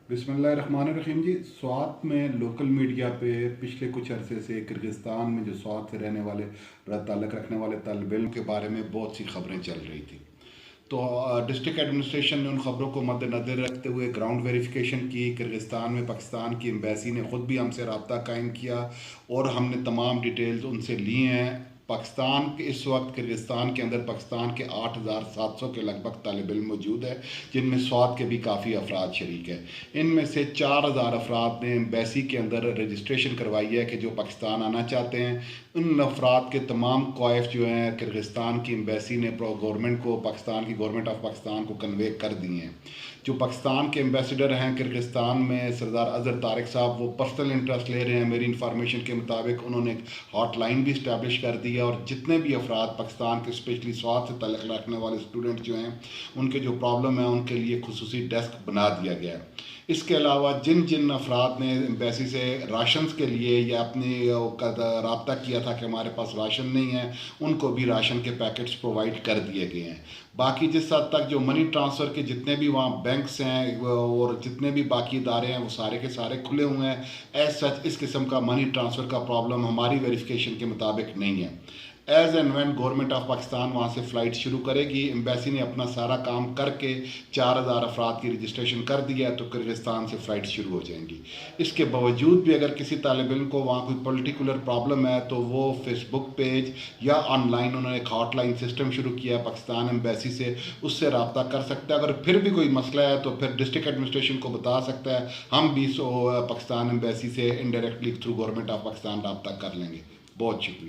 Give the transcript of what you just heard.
बिस्मिल्लाहिर्रहमानिर्रहीम जी। स्वात में local media पे पिछले कुछ अरसे से किर्गिस्तान में जो स्वात से रहने वाले ताल्लुक़ रखने वाले तालिब इल्म के बारे में बहुत सी खबरें चल रही थी। तो डिस्ट्रिक्ट एडमिनिस्ट्रेशन ने उन खबरों को मद्देनज़र रखते हुए ग्राउंड वेरिफिकेशन की। किर्गिस्तान में पाकिस्तान की एम्बेसी ने ख़ुद भी हमसे रब्ता कायम किया और हमने तमाम डिटेल्स उनसे ली हैं। पाकिस्तान के इस वक्त किर्गिस्तान के अंदर पाकिस्तान के 8,700 के लगभग तालिब इल्म मौजूद है, जिनमें स्वात के भी काफ़ी अफराद शरीक है। इनमें से 4,000 अफराद ने एम्बेसी के अंदर रजिस्ट्रेशन करवाई है कि जो पाकिस्तान आना चाहते हैं। उन अफराद के तमाम क्वाइफ जो हैं किर्गिस्तान की एम्बेसी ने गवर्नमेंट को, पाकिस्तान की गवर्नमेंट ऑफ पाकिस्तान को कन्वे कर दिए हैं। जो पाकिस्तान के एम्बेसडर हैं किर्गिस्तान में, सरदार अज़हर तारिक साहब, वो पर्सनल इंटरेस्ट ले रहे हैं। मेरी इन्फॉर्मेशन के मुताबिक उन्होंने हॉटलाइन भी इस्टेब्लिश कर दी है और जितने भी अफराद पाकिस्तान के स्पेशली स्वात से तल्लुक़ रखने वाले स्टूडेंट जो हैं, उनके जो प्रॉब्लम है उनके लिए खुसूसी डेस्क बना दिया गया है। इसके अलावा जिन जिन अफराद ने एम्बेसी से राशन के लिए या अपनी रब्ता किया था कि हमारे पास राशन नहीं है, उनको भी राशन के पैकेट्स प्रोवाइड कर दिए गए हैं। बाकी जिस हद तक जो मनी ट्रांसफ़र के जितने भी वहाँ बैंक्स हैं और जितने भी बाकी इदारे हैं, वो सारे के सारे खुले हुए हैं। एज सच इस किस्म का मनी ट्रांसफ़र का प्रॉब्लम हमारी वेरिफिकेशन के मुताबिक नहीं है। As and when government of Pakistan वहाँ से फ़्लाइट शुरू करेगी, एम्बेसी ने अपना सारा काम करके 4,000 अफराद की रजिस्ट्रेशन कर दिया है, तो किर्गिस्तान से फ़्लाइट शुरू हो जाएंगी। इसके बावजूद भी अगर किसी तालिब इल्म को वहाँ कोई पर्टिकुलर प्रॉब्लम है, तो वो फेसबुक पेज या ऑनलाइन उन्होंने एक हॉटलाइन सिस्टम शुरू किया है पाकिस्तान एम्बेसी से, उससे रब्ता कर सकता है। अगर फिर भी कोई मसला है तो फिर डिस्ट्रिक्ट एडमिनिस्ट्रेशन को बता सकता है। हम भी पाकिस्तान एम्बेसी से indirectly through government of Pakistan रब्ता कर लेंगे। बहुत शुक्रिया।